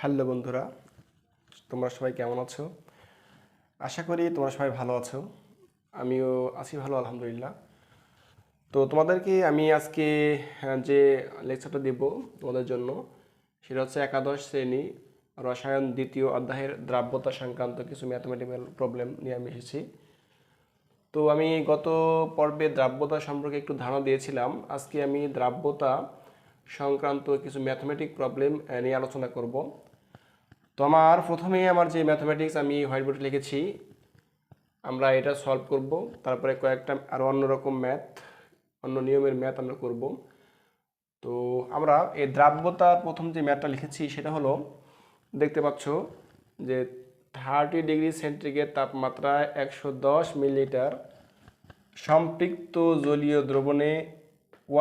Hello বন্ধুরা, তোমরা সবাই কেমন আছো? আশা করি তোমরা সবাই ভালো আছো। আমিও আছি ভালো, আলহামদুলিল্লাহ। তো তোমাদেরকে আমি আজকে যে লেকচারটা দেব তোমাদের জন্য, সেটা হচ্ছে একাদশ শ্রেণী রসায়ন দ্বিতীয় অধ্যায়ের দ্রাব্যতা সংক্রান্ত কিছু ম্যাথমেটিক্যাল প্রবলেম নিয়ে আমি এসেছি। তো আমি গত পর্বে দ্রাব্যতা সম্পর্কে একটু ধারণা দিয়েছিলাম। আজকে আমি দ্রাব্যতা সংক্রান্ত কিছু ম্যাথমেটিক প্রবলেম নিয়ে আলোচনা করব। তো প্রথমেই আমার যে ম্যাথমেটিক্স আমি হোয়াইট বোর্ডে লিখেছি, আমরা এটা সলভ করব। তারপরে কয়েকটা আরও অন্যরকম ম্যাথ, অন্য নিয়মের ম্যাথ আমরা করব। তো আমরা এই দ্রাব্যতার প্রথম যে ম্যাথটা লিখেছি সেটা হলো, দেখতে পাচ্ছ যে 30 ডিগ্রি সেন্টিগ্রেড তাপমাত্রায় 110 মিলিলিটার সম্পৃক্ত জলীয় দ্রবণে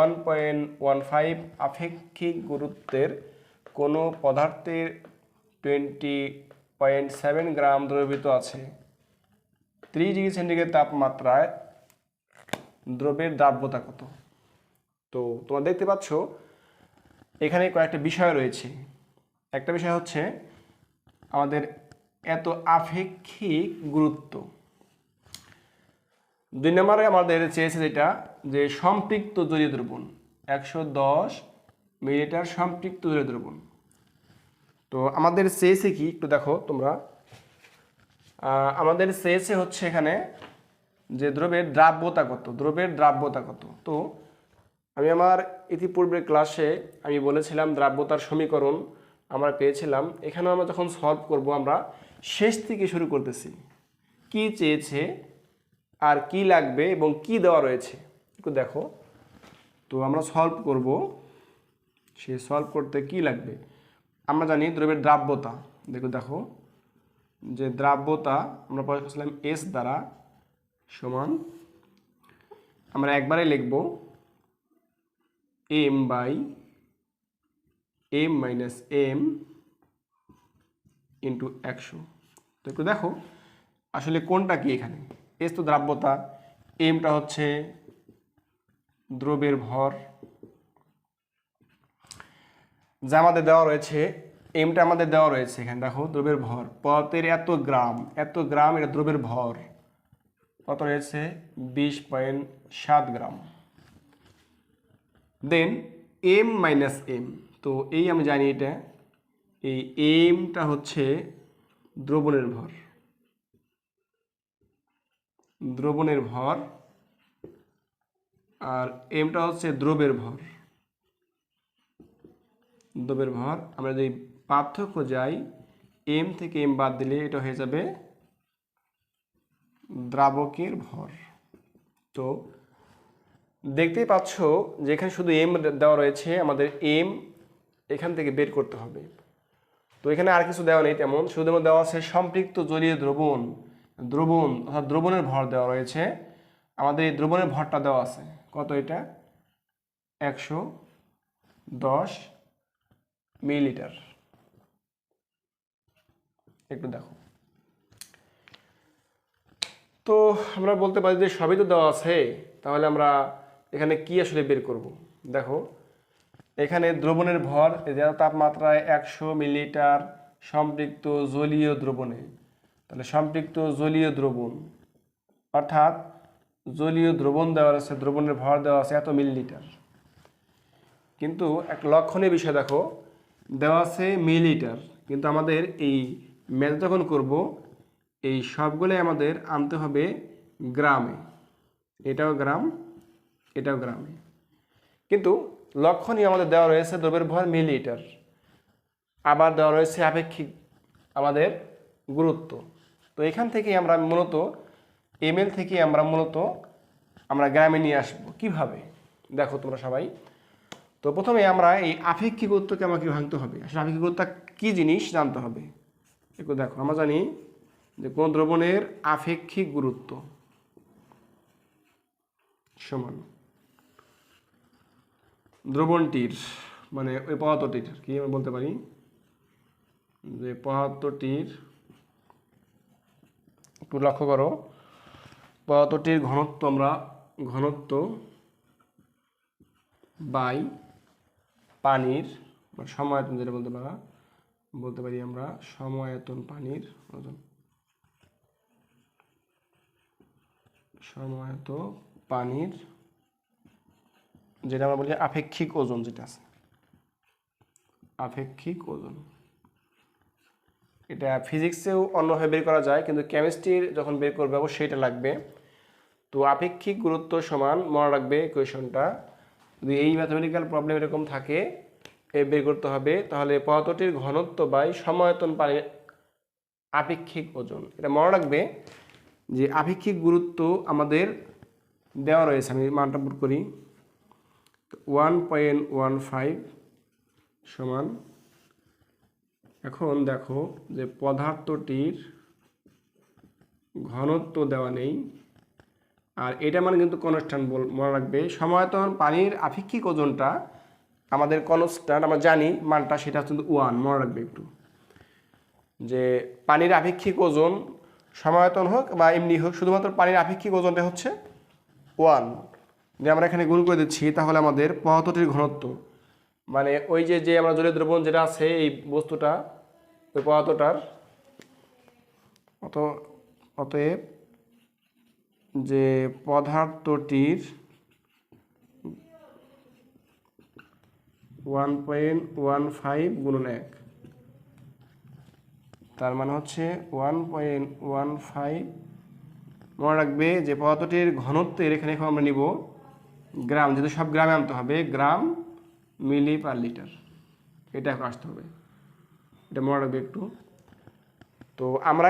1.15 আপেক্ষিক গুরুত্বের কোনো পদার্থের 20.7 গ্রাম দ্রবীভূত আছে। 30 ডিগ্রি সেন্টিগ্রেড তাপমাত্রায় দ্রবের দ্রাব্যতা কত? তো তোমরা দেখতে পাচ্ছ এখানে কয়েকটা বিষয় রয়েছে। একটা বিষয় হচ্ছে আমাদের এত আপেক্ষিক গুরুত্ব। 2 নম্বরে আমাদের চেয়েছে যেটা, যে সম্পৃক্ত জলীয় দ্রবণ 110 মিলিলিটার সম্পৃক্ত জলীয় দ্রবণ। তো আমাদের চেয়েছে কি একটু দেখো তোমরা, আমাদের চেয়েছে হচ্ছে এখানে যে দ্রবের দ্রাব্যতা কত, দ্রবের দ্রাব্যতা কত। তো আমি আমার ইতিপূর্বের ক্লাসে আমি বলেছিলাম দ্রাব্যতার সমীকরণ আমরা পেয়েছিলাম। এখানেও আমরা যখন সলভ করব আমরা শেষ থেকে শুরু করতেছি, কি চেয়েছে আর কি লাগবে এবং কি দেওয়া রয়েছে একটু দেখো। তো আমরা সলভ করব, সে সলভ করতে কি লাগবে আমরা জানি দ্রবের দ্রাব্যতা। দেখো যে দ্রাব্যতা আমরা পরে করছিলাম এস দ্বারা সমান, আমরা একবারে লিখব M by M minus M into 100। তো একটু দেখো আসলে কোনটা কি, এখানে এস তো দ্রাব্যতা, এমটা হচ্ছে দ্রবের ভর যা আমাদের দেওয়া রয়েছে। এমটা আমাদের দেওয়া রয়েছে এখানে, দেখো দ্রবের ভর পদার্থের এত গ্রাম, এটা দ্রবের ভর কত রয়েছে 20.7 গ্রাম। দেন এম মাইনাস এম, তো এই আমি জানি এটা, এই এমটা হচ্ছে দ্রবণের ভর, দ্রবণের ভর, আর এমটা হচ্ছে দ্রবের ভর, দ্রবের ভর। আমরা যদি পার্থক্য যাই, এম থেকে এম বাদ দিলে এটা হয়ে যাবে দ্রাবকের ভর। তো দেখতেই পাচ্ছ যে এখানে শুধু এম দেওয়া রয়েছে, আমাদের এম এখান থেকে বের করতে হবে। তো এখানে আর কিছু দেওয়া নেই তেমন, শুধুমাত্র দেওয়া আছে সম্পৃক্ত জলীয় দ্রবণ, দ্রবণ অর্থাৎ দ্রবণের ভর দেওয়া রয়েছে। আমাদের এই দ্রবণের ভরটা দেওয়া আছে কত, এটা 110 মিলিলিটার। একটু দেখো, তো আমরা বলতে পারি যে সবই তো দেওয়া আছে, তাহলে আমরা এখানে কি আসলে বের করব। দেখো এখানে দ্রবণের ভর তাপমাত্রায় 100 মিলিলিটার সম্পৃক্ত জলীয় দ্রবণে, তাহলে সম্পৃক্ত জলীয় দ্রবণ অর্থাৎ জলীয় দ্রবণ দেওয়া আছে, দ্রবণের ভর দেওয়া আছে এত মিলিলিটার। কিন্তু এক লক্ষণীয় বিষয় দেখো, দেওয়া আছে মিলিলিটার, কিন্তু আমাদের এই ম্যাথ যখন করব এই সবগুলোই আমাদের আনতে হবে গ্রামে, এটাও গ্রাম এটাও গ্রামে। কিন্তু লক্ষণীয় আমাদের দেওয়া রয়েছে দ্রবের ভর মিলিলিটার, আবার দেওয়া রয়েছে আপেক্ষিক আমাদের গুরুত্ব। তো এখান থেকে আমরা মূলত এমএল থেকে আমরা গ্রামে নিয়ে আসবো কিভাবে, দেখো তোমরা সবাই। তো প্রথমে আমরা এই আপেক্ষিক গুরুত্বকে আমাকে ভাঙতে হবে। আসলে আপেক্ষিক গুরুত্ব কী জিনিস জানতে হবে। একটু দেখো, আমরা জানি যে কোন দ্রবণের আপেক্ষিক গুরুত্ব সমান দ্রবণটির, মানে ওই পদার্থটির কি আমরা বলতে পারি যে পদার্থটির, একটু লক্ষ্য করো, পদার্থটির ঘনত্ব, আমরা ঘনত্ব বাই পানির সময়, তুমি যেটা বলতে পারো বলতে পারি আমরা সমায়তন পানির ওজন, সমায়ত পানির যেটা আমরা বলি আপেক্ষিক ওজন, যেটা আছে আপেক্ষিক ওজন। এটা ফিজিক্সেও অন্যভাবে বের করা যায়, কিন্তু কেমিস্ট্রির যখন বের করবে অবশ্যই এটা লাগবে। তো আপেক্ষিক গুরুত্ব সমান, মনে রাখবে কোয়েশনটা, যদি এই ম্যাথমেটিক্যাল প্রবলেম এরকম থাকে বের করতে হবে, তাহলে পদার্থটির ঘনত্ব বাই সমায়তন পানির আপেক্ষিক ওজন। এটা মনে রাখবে যে আপেক্ষিক গুরুত্ব আমাদের দেওয়া রয়েছে, আমি মানটা পুট করি 1.15 সমান। এখন দেখো যে পদার্থটির ঘনত্ব দেওয়া নেই, আর এটা মানে কিন্তু কনস্ট্যান্ট মনে রাখবে। সমায়তন পানির আপেক্ষিক ওজনটা আমাদের কনস্ট্যান্ট, আমরা জানি মানটা, সেটা কিন্তু 1, মনে রাখবে একটু, যে পানির আপেক্ষিক ওজন সমায়তন হোক বা এমনি হোক, শুধুমাত্র পানির আপেক্ষিক ওজনটা হচ্ছে 1। যে আমরা এখানে গুণ করে দিচ্ছি, তাহলে আমাদের পদার্থটির ঘনত্ব মানে ওই যে আমরা জলীয় দ্রবণ যেটা আছে এই বস্তুটা, ওই পদার্থটার অতএব যে পদার্থটির 1.15 গুণন 1, তার মানে হচ্ছে 1.15। মনে রাখবে যে পদার্থটির ঘনত্বের এখানে এখন আমরা নিব গ্রাম, যেহেতু সব গ্রামে আনতে হবে, গ্রাম মিলি পার লিটার, এটা এখন আসতে হবে, এটা মনে রাখবে একটু। তো আমরা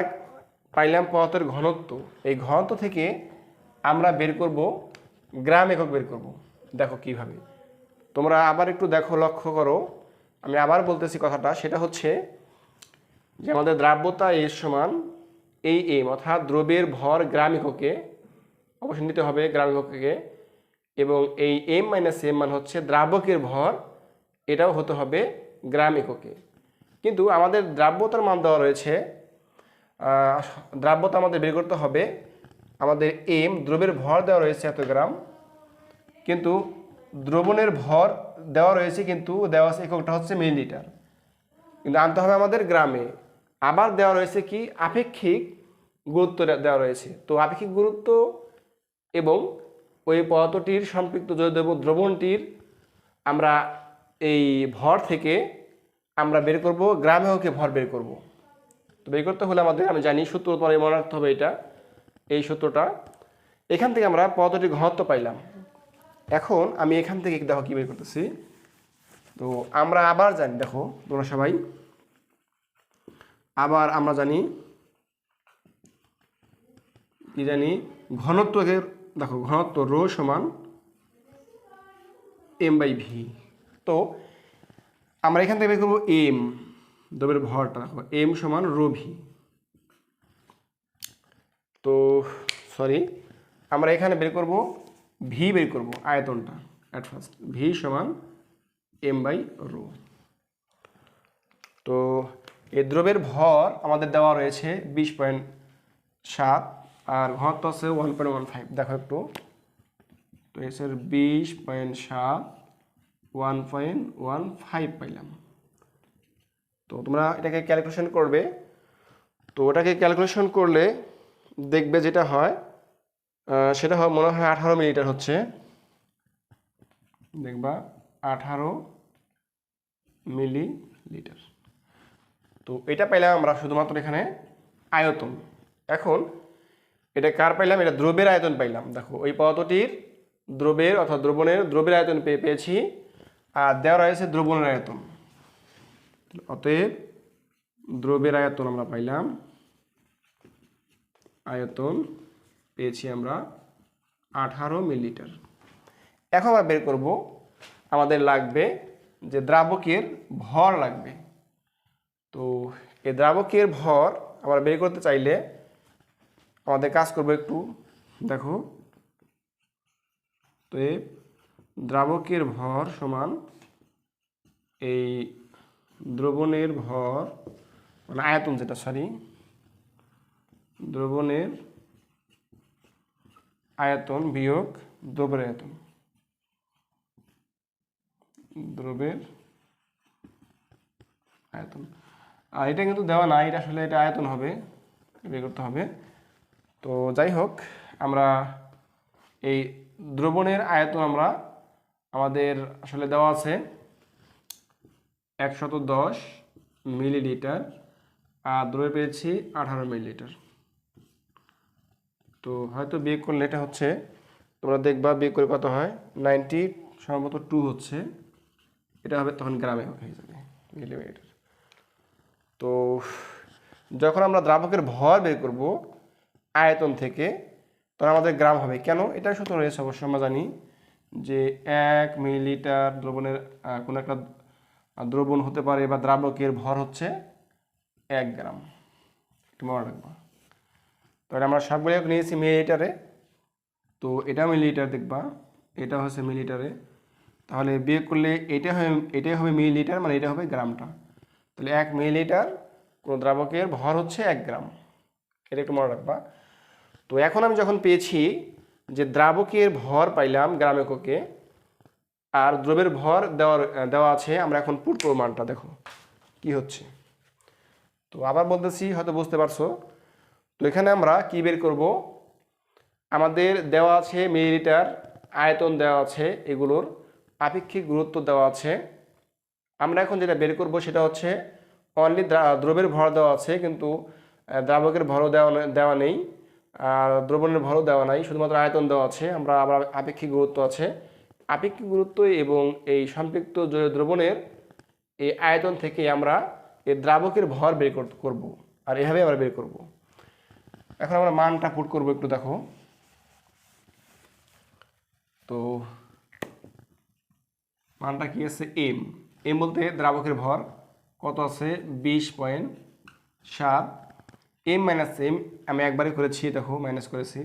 পাইলাম পদার্থের ঘনত্ব, এই ঘনত্ব থেকে আমরা বের করব গ্রাম একক বের করব। দেখো কিভাবে, তোমরা আবার একটু দেখো, লক্ষ্য করো, আমি আবার বলতেছি কথাটা, সেটা হচ্ছে যে আমাদের দ্রাব্যতা এর সমান এই এম, অর্থাৎ দ্রব্যের ভর গ্রাম এককে অবশ্যই নিতে হবে, গ্রাম এককে, এবং এই এম মাইনাস এম মান হচ্ছে দ্রাবকের ভর, এটাও হতে হবে গ্রাম এককে। কিন্তু আমাদের দ্রাব্যতার মান দেওয়া রয়েছে, দ্রাব্যতা আমাদের বের করতে হবে, আমাদের এম দ্রব্যের ভর দেওয়া রয়েছে এত গ্রাম, কিন্তু দ্রবণের ভর দেওয়া রয়েছে, কিন্তু দেওয়া আছে এককটা হচ্ছে মিলিলিটার, কিন্তু আনতে হবে আমাদের গ্রামে। আবার দেওয়া রয়েছে কি আপেক্ষিক গুরুত্ব দেওয়া রয়েছে। তো আপেক্ষিক গুরুত্ব এবং ওই পদার্থটির সম্পৃক্ত দ্রবণটির আমরা এই ভর থেকে আমরা বের করব গ্রাম এককে ভর বের করব। তো বের করতে হলে আমাদের, আমি জানি সূত্র, তোমার মনে রাখতে হবে এটা, এই সূত্রটা। এখান থেকে আমরা পদার্থটির ঘনত্ব পাইলাম। এখন আমি এখান থেকে দেখো কি বের করতেছি। তো আমরা আবার জানি, দেখো তোমরা সবাই, আবার আমরা জানি কি জানি, ঘনত্বকে দেখো, ঘনত্ব রো সমান এম বাই ভি। তো আমরা এখান থেকে বের করবো এম, দ্রব্যের ভরটা দেখো, এম সমান রো ভি। তো সরি, আমরা এখানে বের করব ভি, বের করব আয়তনটা অ্যাট ফার্স্ট, ভি সমান এম বাই রো। তো এই দ্রব্যের ভর আমাদের দেওয়া রয়েছে 20.7, আর ঘনত্ব আছে 1.15। দেখো একটু, তো এসের 20.7 1.15 পাইলাম। তো তোমরা এটাকে ক্যালকুলেশন করবে, তো ওটাকে ক্যালকুলেশন করলে দেখবে যেটা হয় সেটা হয় মনে হয় 18 মিলিলিটার হচ্ছে, দেখবা 18 মিলিলিটার। তো এটা পাইলাম আমরা শুধুমাত্র এখানে আয়তন। এখন এটা কার পাইলাম, এটা দ্রব্যের আয়তন পাইলাম। দেখো ওই পদার্থটির দ্রব্যের অর্থাৎ দ্রবণের আয়তন পেয়েছি, আর দেওয়া রয়েছে দ্রবণের আয়তন। অতএব দ্রব্যের আয়তন আমরা পাইলাম, আয়তন পেয়েছি আমরা 18 মিলিলিটার। এখন আমরা বের করব, আমাদের লাগবে যে দ্রাবকের ভর লাগবে। তো এই দ্রাবকের ভর আমরা বের করতে চাইলে আমাদের কাজ করবো একটু, দেখো, তো এই দ্রাবকের ভর সমান এই দ্রবণের ভর মানে আয়তন, যেটা সরি, দ্রবণের আয়তন বিয়োগ দ্রব্যের আয়তন, দ্রব্যের আয়তন। আর এটা কিন্তু দেওয়া নাই, এটা আসলে এটা আয়তন হবে, বের করতে হবে। তো যাই হোক, আমরা এই দ্রবণের আয়তন আমাদের আসলে দেওয়া আছে 110 মিলিলিটার, আর দ্রব্য পেয়েছি 18 মিলিলিটার। তো হয়তো বিয়োগ করলে এটা হচ্ছে, তোমরা দেখবা বিয়োগ করে কত হয়, 90 সম্ভবত 2 হচ্ছে, এটা হবে তখন গ্রামে হয়ে যাবে মিলিমিটার। তো যখন আমরা দ্রাবকের ভর বের করব আয়তন থেকে, তখন আমাদের গ্রাম হবে। কেন? এটা সূত্র রয়েছে অবশ্যই, আমরা জানি যে 1 মিলিলিটার দ্রবণের কোনো একটা দ্রবণ হতে পারে বা দ্রাবকের ভর হচ্ছে 1 গ্রাম, একটু মনে রাখবা। তাহলে আমরা সবগুলো নিয়েছি মিলিলিটারে, তো এটা মিলিলিটার দেখবা, এটা হচ্ছে মিলিলিটারে, তাহলে বিয়োগ করলে এটাই হবে মিলিলিটার, মানে এটা হবে গ্রামটা। তাহলে 1 মিলিলিটার কোনো দ্রাবকের ভর হচ্ছে 1 গ্রাম, এটা একটু মনে রাখবা। তো এখন আমি যখন পেয়েছি যে দ্রাবকের ভর পাইলাম গ্রাম এককে, আর দ্রবের ভর দেওয়া আছে, আমরা এখন পুট করব মানটা, দেখো কি হচ্ছে। তো আবার বলতেছি, হয়তো বুঝতে পারছো। তো এখানে আমরা কি বের করব, আমাদের দেওয়া আছে মিলিলিটার, আয়তন দেওয়া আছে, এগুলোর আপেক্ষিক গুরুত্ব দেওয়া আছে। আমরা এখন যেটা বের করব সেটা হচ্ছে অনলি দ্রবের ভর দেওয়া আছে, কিন্তু দ্রাবকের ভরও দেওয়া নেই, আর দ্রবণের ভরও দেওয়া নাই, শুধুমাত্র আয়তন দেওয়া আছে। আমরা আবার আপেক্ষিক গুরুত্ব আছে, আপেক্ষিক গুরুত্ব এবং এই সম্পৃক্ত দ্রবণের এই আয়তন থেকে আমরা এই দ্রাবকের ভর বের করব, আর এভাবে আমরা বের করব। এখন আমরা মানটা পুট করব, একটু দেখো। তো মানটা কি আছে, এম বলতে দ্রাবকের ভর কত আছে, 20.7। এম মাইনাস এম আমি একবারে করেছি, দেখো মাইনাস করেছি,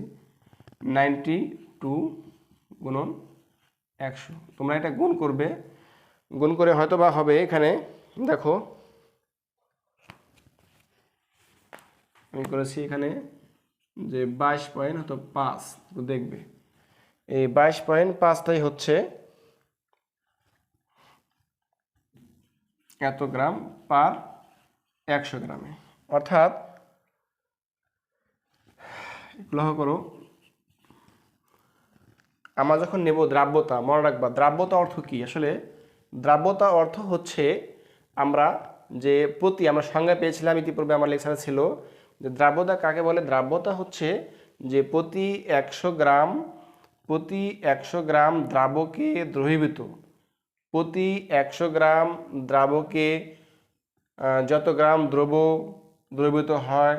92 গুণন 100। তোমরা এটা গুণ করবে, গুণ করে হয়তো বা হবে এখানে, দেখো আমি করেছি এখানে যে 22.5, দেখবে এই 22.5টাই হচ্ছে এত গ্রাম পার 100 গ্রামে। অর্থাৎ লক্ষ্য করো, আমরা যখন নেব দ্রাব্যতা, মনে রাখবা দ্রাব্যতা অর্থ কি, আসলে দ্রাব্যতা অর্থ হচ্ছে আমরা যে আমরা সংজ্ঞা পেয়েছিলাম ইতিপূর্বে, আমার লেকচারে ছিল যে দ্রাব্যতা কাকে বলে। দ্রাব্যতা হচ্ছে যে প্রতি 100 গ্রাম দ্রাবকে দ্রবীভূত, প্রতি 100 গ্রাম দ্রাবকে যত গ্রাম দ্রবীভূত হয়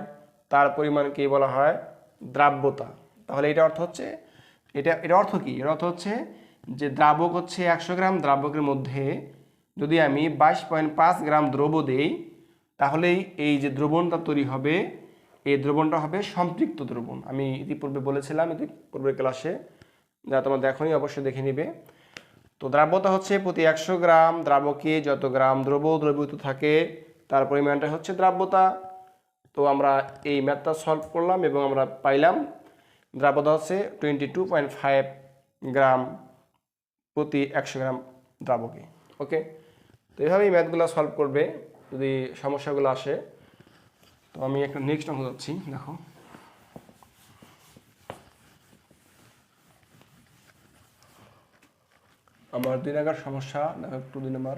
তার পরিমাণকে বলা হয় দ্রাব্যতা। তাহলে এটা অর্থ হচ্ছে, এটা অর্থ কি, এর অর্থ হচ্ছে যে দ্রাবক হচ্ছে 100 গ্রাম, দ্রাবকের মধ্যে যদি আমি 22.5 গ্রাম দ্রব্য দেই, তাহলেই এই যে দ্রবণটা তৈরি হবে, এই দ্রবণটা হবে সম্পৃক্ত দ্রবণ। আমি ইতিপূর্বে বলেছিলাম ইতিপূর্বের ক্লাসে, যা তোমরা দেখোনি অবশ্যই দেখে নিবে। তো দ্রাব্যতা হচ্ছে প্রতি 100 গ্রাম দ্রাবকে যত গ্রাম দ্রবীভূত থাকে তার পরিমাণটা হচ্ছে দ্রাব্যতা। তো আমরা এই ম্যাথটা সলভ করলাম এবং আমরা পাইলাম দ্রাব্যতা হচ্ছে 22.5 গ্রাম প্রতি 100 গ্রাম দ্রাবকে। ওকে, তো এইভাবেই ম্যাথগুলো সলভ করবে যদি সমস্যাগুলো আসে। তো আমি একটা নেক্সট অঙ্ক যাচ্ছি, দেখো আমার 2 নাম্বার সমস্যা, দেখো একটু 2 নাম্বার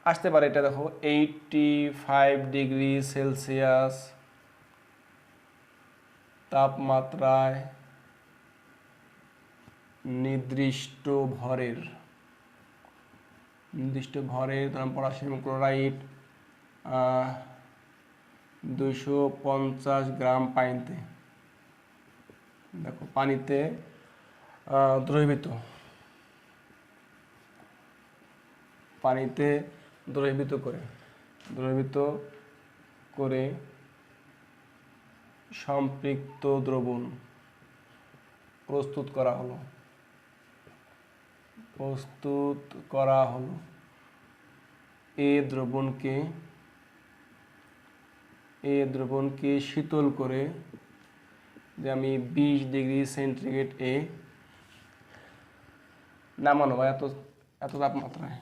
আসতে পারে। এটা দেখো 85 ডিগ্রি সেলসিয়াস তাপমাত্রায় নির্দিষ্ট ভরের ধরুন পটাশিয়াম ক্লোরাইড 250 গ্রাম পানিতে, দেখো পানিতে দ্রবীভূত, দ্রবীভূত করে সম্পৃক্ত দ্রবণ প্রস্তুত করা হলো। এই দ্রবণকে শীতল করে, যে আমি 20 ডিগ্রি সেন্টিগ্রেড নামানো বা এত তাপমাত্রায়,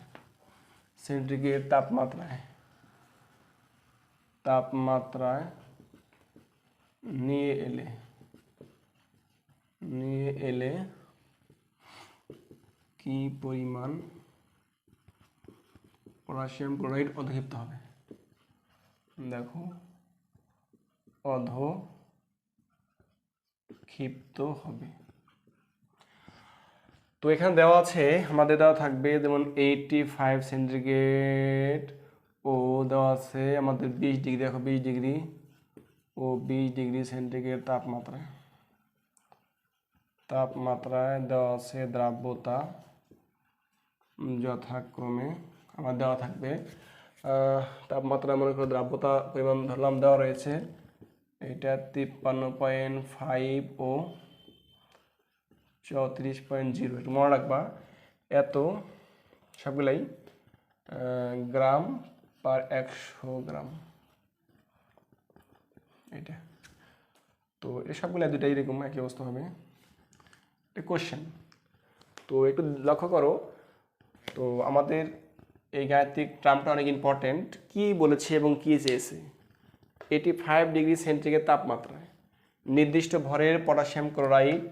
সেন্টিগ্রেড তাপমাত্রায় তাপমাত্রায় নিয়ে এলে কি পরিমাণ পটাশিয়াম ক্লোরাইড অধিক্ষিপ্ত হবে? দেখো, অধক্ষিপ্ত হবে। তো এখানে দেওয়া আছে, আমাদের দেওয়া থাকবে যেমন 85 সেন্টিগ্রেড, ও দেওয়া আছে আমাদের 20 ডিগ্রি, দেখো 20 ডিগ্রি ও 20 ডিগ্রি সেন্টিগ্রেড তাপমাত্রায় দেওয়া আছে দ্রাব্যতা যথাক্রমে আমার দেওয়া থাকবে। তাপমাত্রা মনে করো দ্রাব্যতা পরিমাণ ধরলাম দেওয়া রয়েছে, এটা 53.5 ও 34.0। একটু মনে রাখবা, এত সবগুলাই গ্রাম পার 100 গ্রাম, এটা। তো এই সবগুলো দুটাই এরকম একই অবস্থা হবে। এটা কোশ্চেন, তো একটু লক্ষ্য করো। তো আমাদের এই গাণিতিক টার্মটা অনেক ইম্পর্টেন্ট। কি বলেছে এবং কি চেয়েছে? 85 ডিগ্রি সেন্টিগ্রেড তাপমাত্রায় নির্দিষ্ট ভরের পটাশিয়াম ক্লোরাইড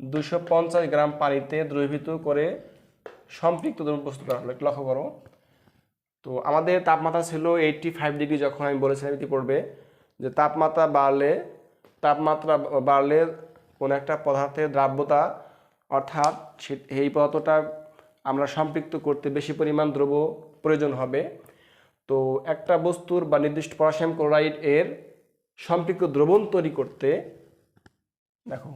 250 গ্রাম পানিতে দ্রবীভূত করে সম্পৃক্ত দ্রবণ প্রস্তুত করা হলো। একটু লক্ষ্য করো। তো আমাদের তাপমাত্রা ছিল 85 ডিগ্রি, যখন আমি বলেছিলাম এটি পড়বে যে তাপমাত্রা বাড়লে কোনো একটা পদার্থের দ্রাব্যতা, অর্থাৎ এই পদার্থটা আমরা সম্পৃক্ত করতে বেশি পরিমাণ দ্রব্য প্রয়োজন হবে। তো একটা বস্তুর বা নির্দিষ্ট পটাশিয়াম ক্লোরাইড এর সম্পৃক্ত দ্রবণ তৈরি করতে, দেখো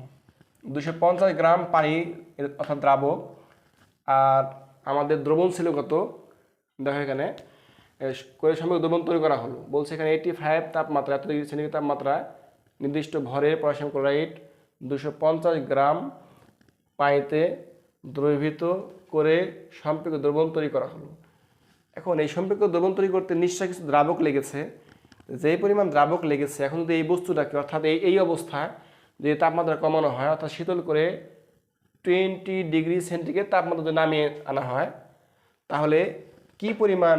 250 গ্রাম পানি অর্থাৎ দ্রাবক, আর আমাদের দ্রবণ ছিল কত, দেখো এখানে করে সম্পর্ক দ্রবণ তৈরি করা হলো। বলছে এখানে 85 তাপমাত্রা, এত ডিগ্রি সেন্টিগ্রেড তাপমাত্রায় নির্দিষ্ট ভরের পটাশিয়াম ক্লোরাইড 250 গ্রাম পানিতে দ্রবীভূত করে সম্পৃক্ত দ্রবণ তৈরি করা হলো। এখন এই সম্পৃক্ত দ্রবণ তৈরি করতে নিশ্চয়ই কিছু দ্রাবক লেগেছে। যেই পরিমাণ দ্রাবক লেগেছে, এখন যদি এই বস্তুটাকে অর্থাৎ এই অবস্থায় যে তাপমাত্রা কমানো হয়, অর্থাৎ শীতল করে 20 ডিগ্রি সেন্টিগ্রেড তাপমাত্রা যদি নামিয়ে আনা হয়, তাহলে কি পরিমাণ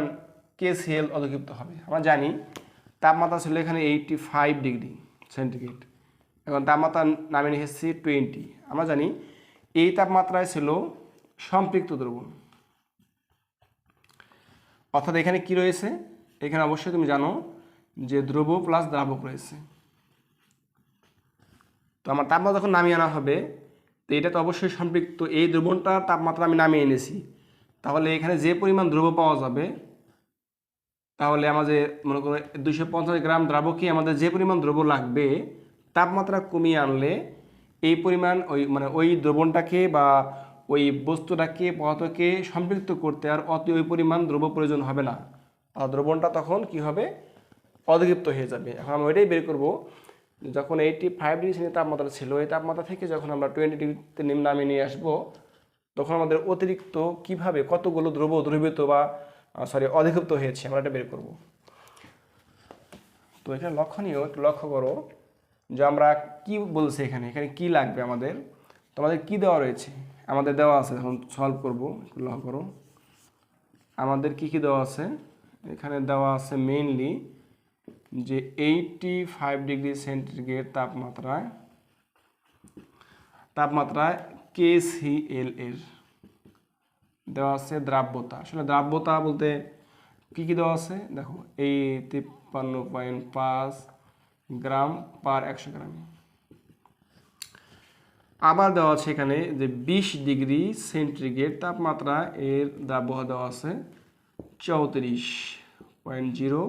KCl অধিক্ষিপ্ত হবে? আমরা জানি তাপমাত্রা ছিল এখানে 85 ডিগ্রি সেন্টিগ্রেড, এখন তাপমাত্রা নামিয়ে নিয়ে এসেছি 20। আমরা জানি এই তাপমাত্রায় ছিল সম্পৃক্ত দ্রবণ, অর্থাৎ এখানে কি রয়েছে? এখানে অবশ্যই তুমি জানো যে দ্রব প্লাস দ্রাবক রয়েছে। তো আমার তাপমাত্রা যখন নামিয়ে আনা হবে, তো এটা তো অবশ্যই সম্পৃক্ত। এই দ্রবণটা তাপমাত্রা আমি নামিয়ে এনেছি, তাহলে এখানে যে পরিমাণ দ্রব পাওয়া যাবে, তাহলে আমাদের মনে করো 250 গ্রাম দ্রাবকে আমাদের যে পরিমাণ দ্রব লাগবে, তাপমাত্রা কমিয়ে আনলে এই পরিমাণ ওই দ্রবণটাকে বা ওই বস্তুটাকে পদার্থকে সম্পৃক্ত করতে আর ওই পরিমাণ দ্রব্য প্রয়োজন হবে না, আর দ্রবণটা তখন কি হবে? অধিক্ষিপ্ত হয়ে যাবে। এখন আমরা ওইটাই বের করব, যখন 85 ডিগ্রি সেন্টিগ্রেড তাপমাত্রা ছিল, এই তাপমাত্রা থেকে যখন আমরা 20 ডিগ্রিতে নামিয়ে নিয়ে আসবো, তখন আমাদের অতিরিক্ত কিভাবে কতগুলো দ্রব্য দ্রবীভূত বা অধিক্ষিপ্ত হয়েছে আমরা এটা বের করব। তো এখানে লক্ষণীয়, একটু লক্ষ্য করো যে আমরা কি বলছি, এখানে কি লাগবে আমাদের। তো আমাদের কি দেওয়া রয়েছে? আমাদের দেওয়া আছে, এখন সলভ করব, একটু লক্ষ্য করো আমাদের কি কি দেওয়া আছে। এখানে দেওয়া আছে মেইনলি যে 85 ডিগ্রি সেন্টিগ্রেড তাপমাত্রায় KCl এর দেওয়া আছে দ্রাব্যতা। আসলে দ্রাব্যতা বলতে কি কি দেওয়া আছে দেখো, এই 53.5 গ্রাম পার 100 গ্রাম। আবার দেওয়া আছে এখানে যে 20 ডিগ্রি সেন্টিগ্রেড তাপমাত্রা এর দ্রাব্যতা দেওয়া আছে 34.0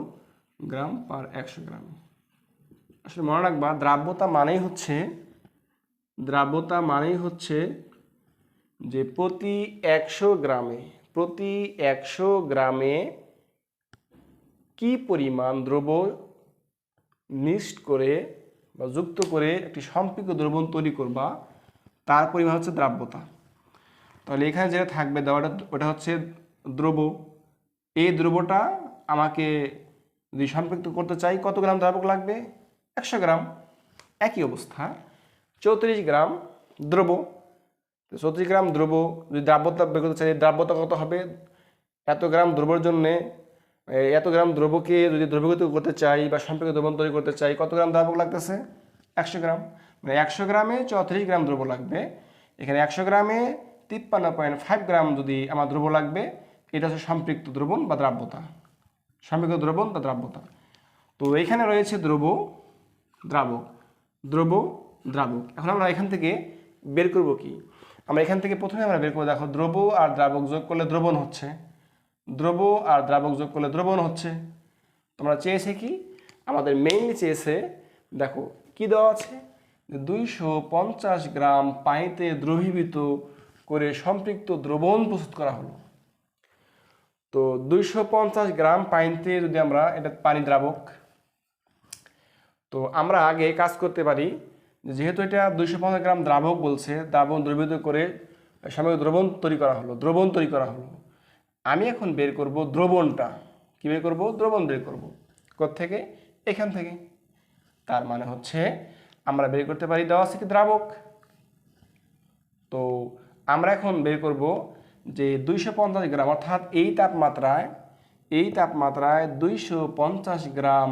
গ্রাম পার 100 গ্রাম। আসলে মনে রাখবা, দ্রাব্যতা মানেই হচ্ছে যে প্রতি 100 গ্রামে কি পরিমাণ দ্রব্য মিক্সড করে বা যুক্ত করে একটি সম্পৃক্ত দ্রবণ তৈরি করবা, তার পরিমাণ হচ্ছে দ্রাব্যতা। তাহলে এখানে যেটা থাকবে দেওয়াটা, ওটা হচ্ছে দ্রব্য। এই দ্রব্যটা আমাকে যদি সম্পৃক্ত করতে চাই, কত গ্রাম দ্রাবক লাগবে? 100 গ্রাম। একই অবস্থা 34 গ্রাম দ্রব্য, 34 গ্রাম দ্রব্য যদি দ্রাব্যতা বের করতে চাই, দ্রাব্যতা কত হবে? এত গ্রাম দ্রব্যের জন্যে এত গ্রাম দ্রবকে যদি দ্রবীভূত করতে চাই বা সম্পৃক্ত দ্রবণ তৈরি করতে চাই, কত গ্রাম দ্রাবক লাগতেছে? 100 গ্রাম। মানে 100 গ্রামে 34 গ্রাম দ্রব্য লাগবে। এখানে 100 গ্রামে 53.5 গ্রাম যদি আমার দ্রব্য লাগবে, এটা হচ্ছে সম্পৃক্ত দ্রবণ বা দ্রাব্যতা, সম্পৃক্ত দ্রবণ বা দ্রাব্যতা। তো এখানে রয়েছে দ্রব্য, দ্রাবক, দ্রব্য, দ্রাবক। এখন আমরা এখান থেকে বের করব কি? আমরা এখান থেকে প্রথমে আমরা বের করবো, দেখো দ্রব্য আর দ্রাবক যোগ করলে দ্রবণ হচ্ছে, দ্রব্য আর দ্রাবক যোগ করলে দ্রবণ হচ্ছে। তোমরা চেয়েছে কি? আমাদের মেইনলি চেয়েছে, দেখো কি দেওয়া আছে, 250 গ্রাম পানিতে দ্রবীভূত করে সম্পৃক্ত দ্রবণ প্রস্তুত করা হলো। তো 250 গ্রাম পানিতে যদি আমরা, এটা পানি দ্রাবক, তো আমরা আগে কাজ করতে পারি, যেহেতু এটা 250 গ্রাম দ্রাবক বলছে, দ্রাবণ দ্রবীভূত করে সম্পৃক্ত দ্রবণ তৈরি করা হলো, দ্রবণ তৈরি করা হলো। আমি এখন বের করব দ্রবণটা। কি বের করব? দ্রবণ বের করব। কোত্থেকে? এখান থেকে। তার মানে হচ্ছে আমরা বের করতে পারি, দেওয়া আছে কি দ্রাবক। তো আমরা এখন বের করব যে 250 গ্রাম, অর্থাৎ এই তাপমাত্রায় 250 গ্রাম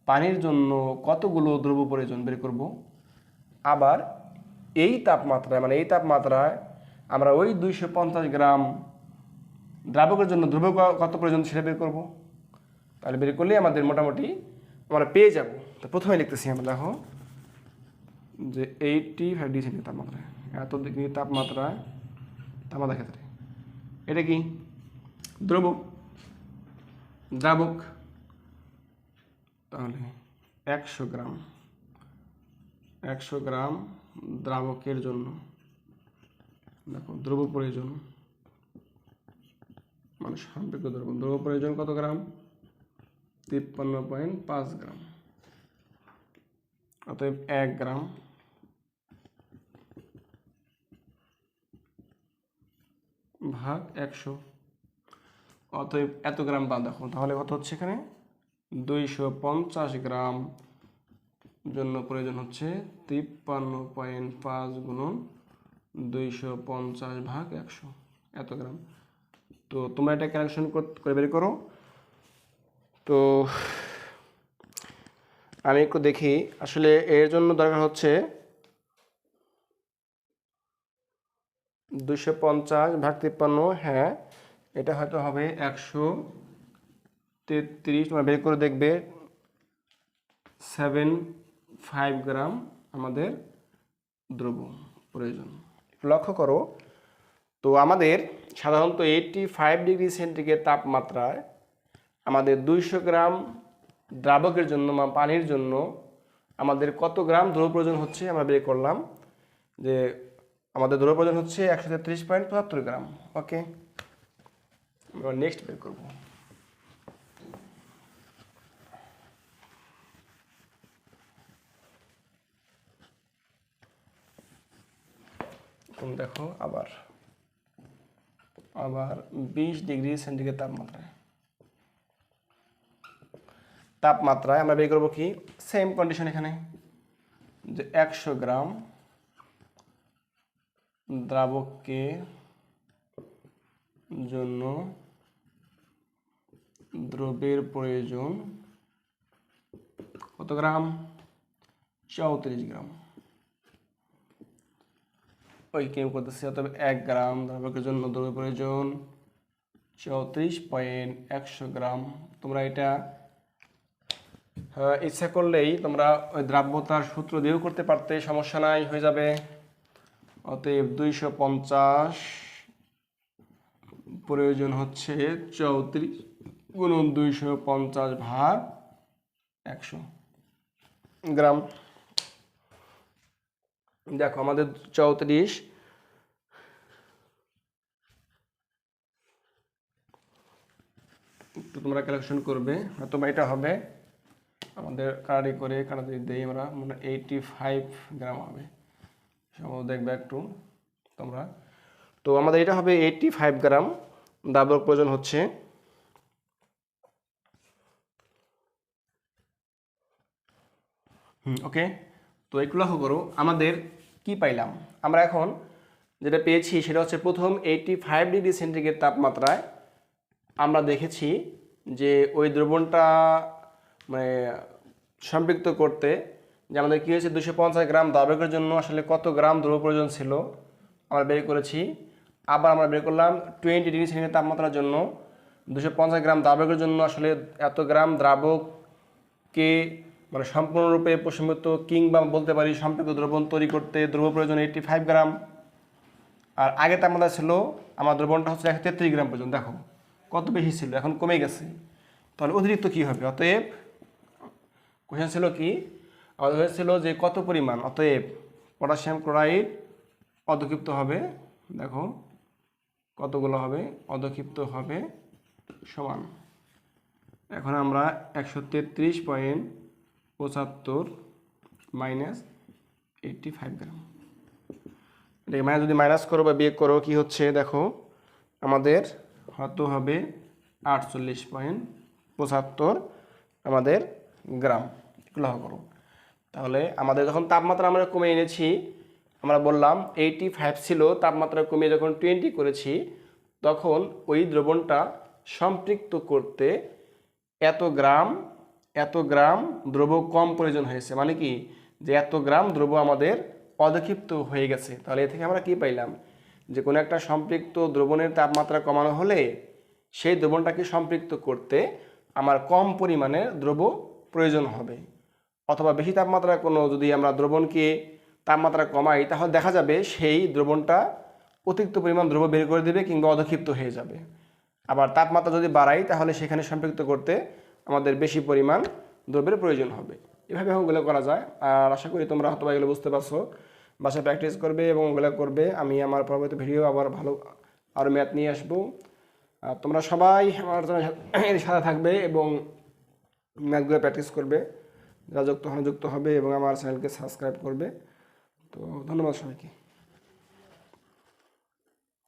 পানির জন্য কতগুলো দ্রব্য প্রয়োজন বের করব। আবার এই তাপমাত্রায়, মানে এই তাপমাত্রায় আমরা ওই 250 গ্রাম দ্রাবকের জন্য দ্রব্য কত প্রয়োজন সেটা বের করব। তাহলে বের করলে আমাদের মোটামুটি আমরা পেয়ে যাব। তো প্রথমে লিখতেছি আমরা, দেখো যে 85 ডিগ্রি সেন্টিগ্রেড তাপমাত্রায়, এত ডিগ্রি তাপমাত্রায়, তাপমাত্রা ক্ষেত্রে এটা কি? দ্রব্য, দ্রাবক। তাহলে 100 গ্রাম দ্রাবকের জন্য দেখো দ্রব্য প্রয়োজন, মানে সম্পৃক্ত দ্রবণ, দ্রব্য প্রয়োজন কত গ্রাম? 53.5 গ্রাম। অতএব 1 গ্রাম ভাগ 100, অতএব এত গ্রাম বাদ। দেখো তাহলে কত হচ্ছে এখানে? 250 গ্রাম জন্য প্রয়োজন হচ্ছে 53.5 গুণন 250 ভাগ 100, এত গ্রাম। তো তোমরা এটা ক্যালকুলেশন করে বের করো। তো আমি একটু দেখি, আসলে এর জন্য দরকার হচ্ছে 250 ভাগ 53, হ্যাঁ এটা হয়তো হবে 133। তোমরা বের করে দেখবে 75 গ্রাম আমাদের দ্রব্য প্রয়োজন। লক্ষ্য করো, তো আমাদের সাধারণত 85 ডিগ্রি সেন্টিগ্রেড তাপমাত্রায় আমাদের 200 গ্রাম দ্রাবকের জন্য বা পানির জন্য আমাদের কত গ্রাম দ্রব্য প্রয়োজন হচ্ছে আমরা বের করলাম, যে আমাদের দ্রব্য প্রয়োজন হচ্ছে 133.75 গ্রাম। ওকে, আমরা নেক্সট বের করব। তুমি দেখো আবার 20 ডিগ্রি সেন্টিগ্রেড তাপমাত্রায় আমরা বের করবো কি? সেম কন্ডিশন এখানে, যে 100 গ্রাম দ্রাবককে জন্য দ্রব্যের প্রয়োজন কত গ্রাম? 34 গ্রাম। ওই কেউ করতেছে, অতএব 1 গ্রাম দ্রাবকের জন্য দ্রব্যের প্রয়োজন 34.100 গ্রাম। তোমরা এটা ইচ্ছা করলেই তোমরা ওই দ্রাব্যতার সূত্র দিয়েও করতে পারতে, সমস্যা নাই, হয়ে যাবে। অতএব 250 প্রয়োজন হচ্ছে 34 গুণন 250 ভাগ 100 গ্রাম। দেখো আমাদের 34, একটু তোমরা ক্যালকুলেশন করবে, হয়তো এটা হবে আমাদের কাটারি দিই আমরা, মানে 85 গ্রাম হবে, সম্ভবত দেখবে একটু তোমরা। তো আমাদের এটা হবে 85 গ্রাম দ্রাবক প্রয়োজন হচ্ছে। ওকে, তো একটু লক্ষ্য করো আমাদের কি পাইলাম। আমরা এখন যেটা পেয়েছি সেটা হচ্ছে, প্রথম 85 ডিগ্রি সেন্টিগ্রেড তাপমাত্রায় আমরা দেখেছি যে ওই দ্রবণটা মানে সম্পৃক্ত করতে যে আমাদের কী হয়েছে 250 গ্রাম দ্রাবকের জন্য আসলে কত গ্রাম দ্রব্য প্রয়োজন ছিল আমরা বের করেছি। আবার আমরা বের করলাম 20 ডিগ্রি সেন্টিগ্রেড তাপমাত্রার জন্য 250 গ্রাম দ্রাবকের জন্য আসলে এত গ্রাম দ্রাবককে মানে সম্পূর্ণরূপে প্রশমিত কিংবা বলতে পারি সম্পৃক্ত দ্রবণ তৈরি করতে দ্রব্য প্রয়োজন 85 গ্রাম। আর আগে তাপমাত্রা ছিল আমার দ্রবণটা হচ্ছে 133 গ্রাম পর্যন্ত, দেখো কত বেশি ছিল, এখন কমে গেছে। তাহলে অতিরিক্ত কী হবে? অতএব কোশ্চেন ছিল কি, আমাদের হয়েছিল যে কত পরিমাণ, অতএব পটাশিয়াম ক্লোরাইড অধক্ষিপ্ত হবে, দেখো কতগুলো হবে, অধক্ষিপ্ত হবে সমান, এখন আমরা 133.75 মাইনাস 85 গ্রাম, এটাকে মানে যদি মাইনাস করো বা বিয়োগ করো কি হচ্ছে দেখো, আমাদের হয়তো হবে 48.75 আমাদের গ্রাম। এগুলো করো, তাহলে আমাদের যখন তাপমাত্রা আমরা কমে এনেছি, আমরা বললাম 85 ছিল, তাপমাত্রা কমিয়ে যখন 20 করেছি তখন ওই দ্রবণটা সম্পৃক্ত করতে এত গ্রাম দ্রব্য কম প্রয়োজন হয়েছে, মানে কি যে এত গ্রাম দ্রব্য আমাদের অধক্ষিপ্ত হয়ে গেছে। তাহলে এ থেকে আমরা কি পাইলাম, যে কোনো একটা সম্পৃক্ত দ্রবণের তাপমাত্রা কমানো হলে সেই দ্রবণটাকে সম্পৃক্ত করতে আমার কম পরিমাণে দ্রব্য প্রয়োজন হবে, অথবা বেশি তাপমাত্রা কোনো যদি আমরা দ্রবণকে তাপমাত্রা কমাই তাহলে দেখা যাবে সেই দ্রবণটা অতিরিক্ত পরিমাণ দ্রব্য বের করে দেবে কিংবা অধক্ষিপ্ত হয়ে যাবে। আবার তাপমাত্রা যদি বাড়াই তাহলে সেখানে সম্পৃক্ত করতে আমাদের বেশি পরিমাণ দ্রব্যের প্রয়োজন হবে। এভাবে ওগুলো করা যায়। আর আশা করি তোমরা হয়তো এগুলো বুঝতে পারছো, বাসায় প্র্যাকটিস করবে এবং ওগুলো করবে। আমি আমার পরবর্তী ভিডিও আবার ভালো আরও ম্যাথ নিয়ে আসবো। তোমরা সবাই আমার সাথে থাকবে এবং ম্যাথগুলো প্র্যাকটিস করবে, যারা যুক্ত হবে এবং আমার চ্যানেলকে সাবস্ক্রাইব করবে। তো ধন্যবাদ সবাইকে।